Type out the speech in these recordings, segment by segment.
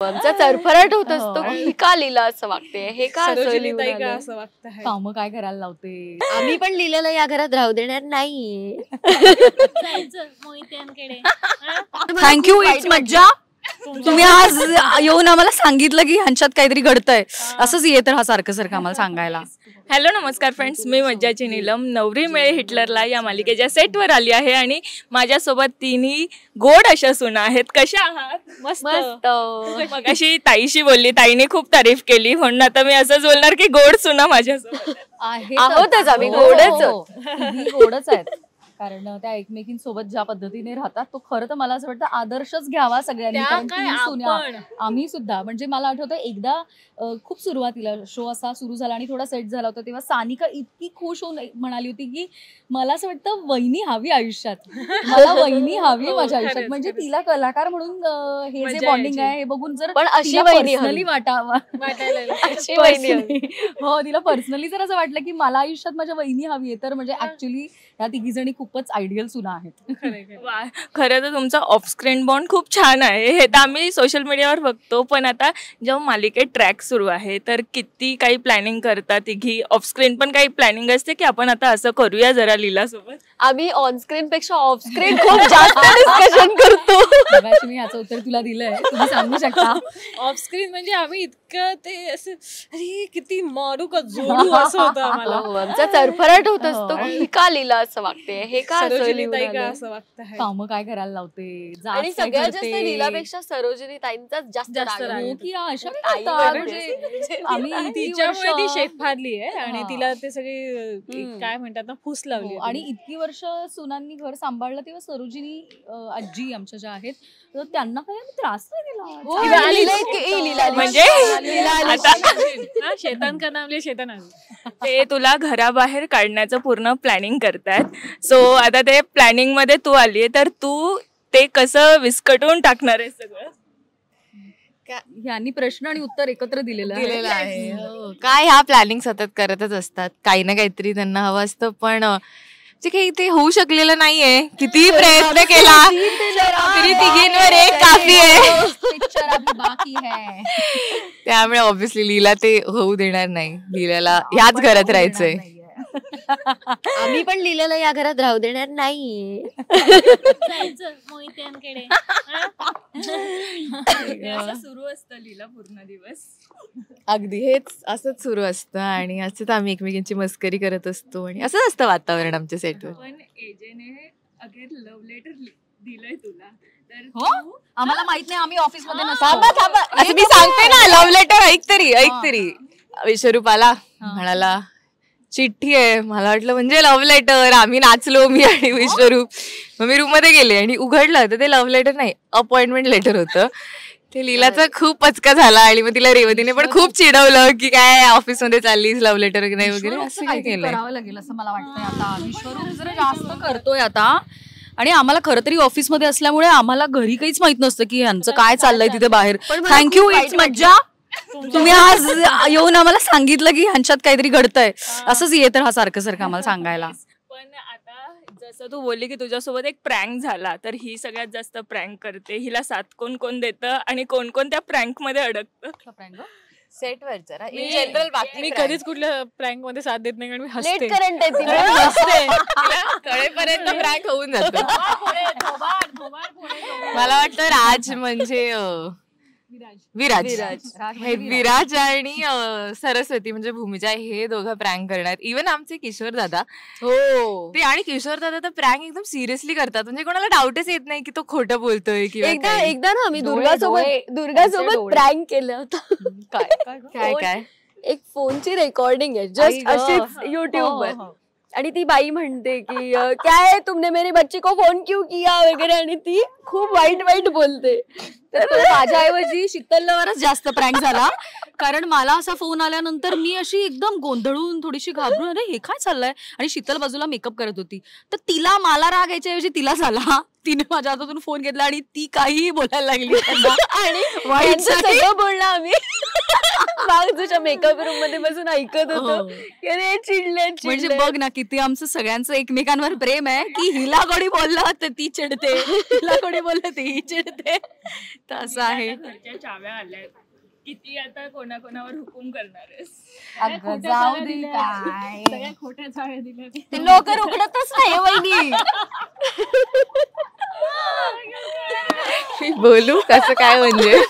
आमचा चरफराट होत असतो की का लीला असं वागते, हे का असं वागतंय, काम काय करायला लावते. आम्ही पण लीलाला या घरात राहू देणार नाहीये. थँक्यू, इट्स मज्जा. तुम्ही आज येऊन आम्हाला सांगितलं की ह्यांच्यात काहीतरी घडतंय, असंच येत राहा सारखं सारखं आम्हाला सांगायला. हॅलो नमस्कार फ्रेंड्स, मी मज्जाची नीलम नवरी मिळे हिटलरला या मालिकेच्या सेटवर आली आहे आणि माझ्यासोबत तिन्ही गोड अशा सुना आहेत. कशा आहात? मस्त. मग अशी ताईशी बोलली, ताईने खूप तारीफ केली, म्हणून आता मी असंच बोलणार की गोड सुना माझ्यासोबत आहोतच आम्ही. गोडच आहेत, कारण त्या एकमेकींसोबत ज्या पद्धतीने राहतात तो खरं तर मला असं वाटतं आदर्शच घ्यावा सगळ्यांनी. आम्ही सुद्धा, म्हणजे मला आठवतं एकदा खूप सुरुवातीला शो असा सुरू झाला आणि थोडा सेट झाला होता, तेव्हा सानिका इतकी खुश होऊन म्हणाली होती की मला असं वाटतं वहिनी हवी आयुष्यात, मला वहिनी हवी माझ्या आयुष्यात. म्हणजे तिला कलाकार म्हणून हे जे बॉन्डिंग आहे हे बघून जर पण अशी वहिनी हो, तिला पर्सनली जर असं वाटलं की मला आयुष्यात माझ्या वहिनी हवी आहे, तर म्हणजे ऍक्च्युली ह्या तिघी जणी खूपच आयडियल सुना आहेत. खरं तर तुमचा ऑफस्क्रीन बॉन्ड खूप छान आहे, हे तर आम्ही सोशल मीडियावर बघतो. पण आता जेव्हा मालिकेत ट्रॅक सुरू आहे तर किती काही प्लॅनिंग करतात तिघी. ऑफस्क्रीन पण काही प्लॅनिंग असते की आपण आता असं करूया जरा लीला सोबत? आम्ही ऑनस्क्रीन पेक्षा ऑफस्क्रीन खूप जास्त डिस्कशन करतो. मी ह्याचं उत्तर तुला दिलंय, तुम्ही सांगू शकता. ऑफस्क्रीन म्हणजे आम्ही इतकं ते असं अरे किती मारू का जोडू असं होतं आम्हाला. आमचा चरफराट होत असतो की का लीला असं वागते, हे का असं वागतंय, काम काय करायला लावते. आणि सगळ्यात जास्त लीलापेक्षा सरोजिनी ताईंचाच जास्त आम्ही तिच्यामुळे ती शेफारली आहे आणि तिला ते सगळे काय म्हणतात ना फूस लावली. आणि इतकी वर्ष सुनांनी घर सांभाळलं तेव्हा सरोजिनी आजी आमच्या ज्या आहेत तर त्यांना काही त्रास नाही दिला. म्हणजे शेतान का नावले शेतान ते तुला घराबाहेर काढण्याचं पूर्ण प्लॅनिंग करतात. सो आता ते प्लॅनिंग मध्ये तू आलीये, तर तू ते कसं विस्कटून टाकणार आहे सगळं? यांनी प्रश्न आणि उत्तर एकत्र दिलेलं आहे. काय ह्या प्लॅनिंग सतत करतच असतात, काही ना काहीतरी त्यांना हवं असतं, पण जे काही ते होऊ शकलेलं नाहीये. किती प्रयत्न केला तरी तिघींवर एक काफी आहे. त्यामुळे ऑब्व्हियसली लीला ते होऊ देणार नाही. लीलाला ह्याच घरात राहायचंय. आम्ही पण लीलाला या घरात राहू देणार नाहीये. सुरू असतं लीला पूर्ण दिवस. अगदी हेच असंच सुरू असतं आणि असंच आम्ही एकमेकींची मस्करी करत असतो आणि असंच असतं वातावरण आमच्या सेटवर. पण एजेने अगेन लव्ह लेटर दिलंय तुला, तर आम्हाला माहित नाही, आम्ही ऑफिस मध्ये असं मी सांगते ना, लव्ह लेटर ऐक तरी. विश्वरूप आला, म्हणाला चिठ्ठी आहे. मला वाटलं म्हणजे लव्ह लेटर. आम्ही नाचलो, मी आणि विश्वरूप. मग मी रूम मध्ये गेले आणि उघडलं तर ते लव्ह लेटर नाही, अपॉइंटमेंट लेटर होतं. ते लीलाचा खूप पचका झाला आणि मग तिला रेवतीने पण खूप चिडवलं की काय ऑफिस मध्ये चाललीस, लव्ह लेटर नाही वगैरे असं काय केलं. करावं लागेल असं मला वाटतंय. आता विश्वरूप जरा जास्त करतोय आता, आणि आम्हाला खरं तरी ऑफिसमध्ये असल्यामुळे आम्हाला घरी काहीच माहित नसतं की यांचं काय चाललंय तिथे बाहेर. थँक्यू, इट्स मज्जा. तुम्ही आज येऊन आम्हाला सांगितलं की ह्यांच्यात काहीतरी घडतंय, असंच येत राहा सारखं सारखं आम्हाला सांगायला. पण आता जसं तू बोलली की तुझ्यासोबत एक प्रँक झाला, तर ही सगळ्यात जास्त प्रँक करते. हिला साथ कोण देतं आणि कोण त्या प्रँक मध्ये अडकतं? सेटवर जरा इन जनरल बाकी मी कधीच कुठल्या प्रँक मध्ये साथ देत नाही, कारण मी हसते. कळेपर्यंत प्रँक होऊन जातं. मला वाटतं राज म्हणजे विराज आणि सरस्वती म्हणजे भूमिजा हे दोघं प्रँक करणार. इव्हन आमचे किशोर दादा, हो ते, आणि किशोर दादा तर प्रँक एकदम सिरियसली करतात. म्हणजे कोणाला डाऊटच येत नाही की तो खोटं बोलतोय किंवा एकदा ना आम्ही दुर्गासोबत प्रँक केलं होतं. काय एक फोनची रेकॉर्डिंग आहे जस्ट अशीच युट्यूबवर, आणि ती बाई म्हणते की काय तुमने मेरी बच्ची को फोन क्यों किया वगैरे, आणि ती खूप वाईट बोलते. तर तो माझ्याऐवजी शीतलवरच जास्त प्रँक झाला, कारण मला असा फोन आल्यानंतर मी अशी एकदम गोंधळून थोडीशी घाबरून, अरे हे काय चाललंय, आणि शीतल बाजूला मेकअप करत होती. तर तिला मला राग यायच्याऐवजी तिला झाला. तिने माझ्या हातातून फोन घेतला आणि ती काहीही बोलायला लागली आणि वाईट सगळं बोलणं आम्ही मागच्या मेकअप रूम मध्ये बसून ऐकत होतो की अरे चिडले. म्हणजे बघ ना किती आमचं सगळ्यांचं एकमेकांवर प्रेम आहे की हिला कोणी बोललं तर ती चिडते, हिला कोणी बोललं तर ही चिडते. तर असं आहे. घरच्या चाव्या आल्या, किती आता कोणाकोणावर हुकूम करणार आहेस? अगं जाऊ दे काय, सगळ्या खोट्या चाव्या दिल्या ते. ते लवकर उघडतच नाही वहिनी. बोलू कसं काय म्हणजे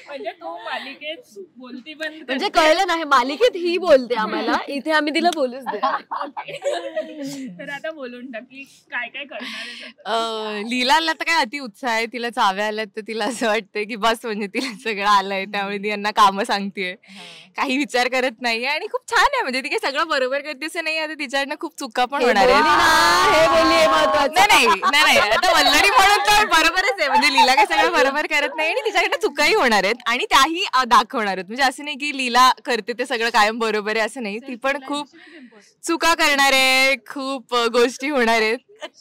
म्हणजे तू मालिकेत बोलती पण म्हणजे कळलं नाही मालिकेत ही बोलते आम्हाला, इथे आम्ही तिला बोलूच दे. तर आता बोलून टाक की काय काय करणार आहे. लीलाला तर काय अति उत्साह आहे. तिला चाव्या आल्यात तर तिला असं वाटतंय की बस म्हणजे तिला सगळं आलंय, त्यामुळे ती यांना कामं सांगतेय, काही विचार करत नाहीये आणि खूप छान आहे. म्हणजे ती काही सगळं बरोबर करते असं नाही, आता तिच्याकडनं खूप चुका पण होणार आहे. हे बोलली महत्वाचं. नाही आता वल्लरी म्हणून तर बरोबरच आहे. म्हणजे लीला काही सगळं बरोबर करत नाही आणि तिच्याकडनं चुकाही होणार आहेत आणि त्याही दाखवणार आहेत. म्हणजे असं नाही की लीला करते ते सगळं कायम बरोबर आहे असं नाही, ती पण खूप चुका करणार आहे, खूप गोष्टी होणार आहेत.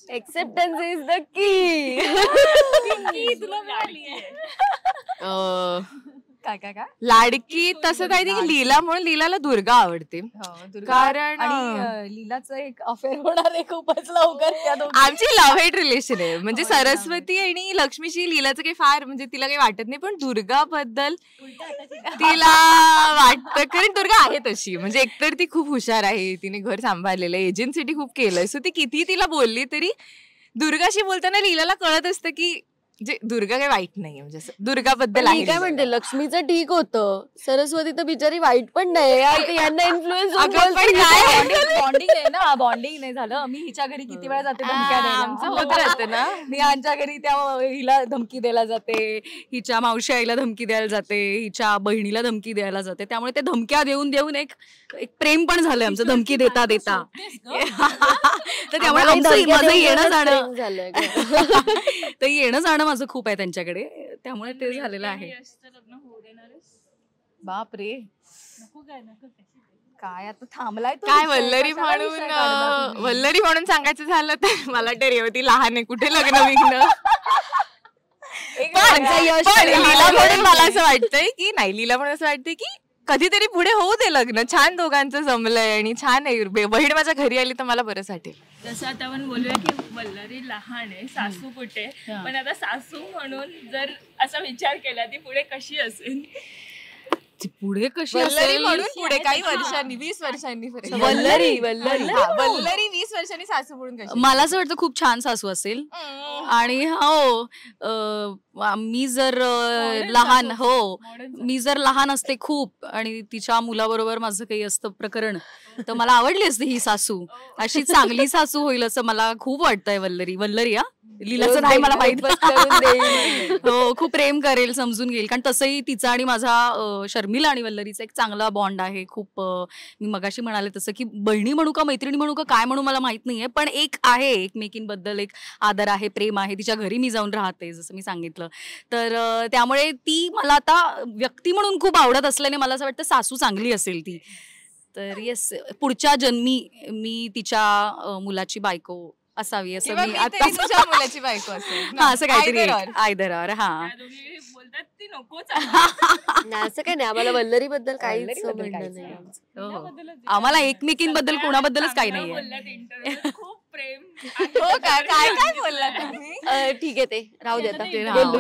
Acceptance is the key. तुला मिळाली आहे. काय काय काय लाडकी तसं काही नाही, लीला म्हणून लीलाला दुर्गा आवडते. कारण आणि लीलाचं एक अफेअर होणार आहे खूपच लवकर त्या दोघी. आमची लव्ह हेट रिलेशन आहे. म्हणजे सरस्वती आणि लक्ष्मीची लीलाचं काही फार म्हणजे तिला काही वाटत नाही, पण दुर्गा बद्दल तिला वाटतं. कारण दुर्गा आहे तशी, म्हणजे एकतर ती खूप हुशार आहे, तिने घर सांभाळलेलं आहे, एजन्सीटी खूप केलंय. सो ती किती तिला बोलली तरी दुर्गाशी बोलताना लीलाला कळत असतं की जे दुर्गा काही वाईट नाहीये. म्हणजे दुर्गाबद्दल आहे. काय म्हणते लक्ष्मीचं ठीक होतं, सरस्वती तर बिचारी वाईट पण नाही यार, ते यांना इन्फ्लुएन्स बॉन्डिंग आहे ना, बॉन्डिंग नाही झालं. मी हिच्या घरी किती वेळा जाते धमक्या द्यायला, आमचं होत राहतं ना. मी यांच्या घरी त्या हिला धमकी द्यायला जाते, हिच्या मावशी आईला धमकी द्यायला जाते, हिच्या बहिणीला धमकी द्यायला जाते. त्यामुळे ते धमक्या देऊन देऊन एक प्रेम पण झालंय आमचं धमकी देता देता. तर त्यामुळे आमचं माझं येणं जाणं झालं. तर येणं जाणं माझं खूप आहे त्यांच्याकडे, त्यामुळे ते झालेलं आहे. लग्न होऊ देणार आहेस? बाप रे, नको काय काय आता थांबलाय तो काय विषय, वल्लरी कशाला विषय काढता म्हणून तुम्ही? वल्लरी म्हणून सांगायचं झालं तर मला वाटतं रेवती लहान आहे, कुठे लग्न विघ्न. पण लीला म्हणून मला असं वाटतंय की नाही, लीला म्हणून असं वाटतंय की कधीतरी पुढे होऊ दे लग्न, छान दोघांचं जमलंय आणि छान आहे. बहीण माझ्या घरी आली तर मला बरंच वाटेल. जसं आता आपण बोलूया की वल्लरी लहान आहे, सासू कुठे, पण आता सासू म्हणून जर असा विचार केला ती पुढे कशी असेल? पुढे कशी वल्लरी असेल? म्हणून पुढे काही वर्षांनी 20 वर्षांनी वल्लरी 20 वर्षांनी सासू म्हणून कशी? मला असं वाटतं खूप छान सासू असेल. आणि मी जर लहान मी जर लहान असते खूप आणि तिच्या मुलाबरोबर माझं काही असतं प्रकरण, तर मला आवडली असते ही सासू. अशी चांगली सासू होईल असं मला खूप वाटतंय. वल्लरी हा लीलाचं नाही मला माहित. हो, खूप प्रेम करेल, समजून घेईल. कारण तसंही तिचा आणि माझा शर्मिला आणि वल्लरीचा एक चांगला बॉन्ड आहे. खूप मी मगाशी म्हणाले तसं की बहिणी म्हणू का मैत्रिणी म्हणू का काय म्हणू मला माहित नाहीये, पण एक आहे एकमेकींबद्दल एक आदर आहे, प्रेम आहे. तिच्या घरी मी जाऊन राहते जसं मी सांगितलं. तर त्यामुळे ती मला आता व्यक्ती म्हणून खूप आवडत असल्याने मला असं वाटतं सासू चांगली असेल ती. तर येस, पुढच्या जन्मी मी तिच्या मुलाची बायको असावी असं मी आता मुलाची बायको असेल. हा असं काहीतरी आयदर ऑर. हा बोलतात ती नकोच. असं काय नाही, आम्हाला वल्लरी बद्दल काहीच म्हणणं नाही. आम्हाला एकमेकींबद्दल कोणाबद्दलच काही नाहीये. बोललात इंटरव्ह्यूत खूप प्रेम. हो काय काय काय बोलला तुम्ही? ठीक आहे, ते राहू दे आता.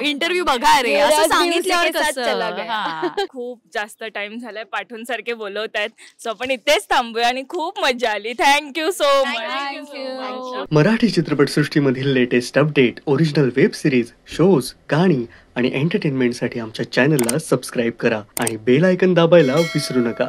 इंटरव्ह्यू बघा रे, असं सांगितल्यावर कसं. खूप जास्त टाइम झालाय, पाठवून सारखे बोलवतायत, सो आपण इथेच थांबूया आणि खूप मजा आली. Thank you so much. मराठी चित्रपटसृष्टीमधील latest update, original web series, shows, गाणी आणि एंटरटेनमेंटसाठी आमच्या चॅनलला सबस्क्राईब करा आणि बेल आयकॉन दाबायला विसरू नका.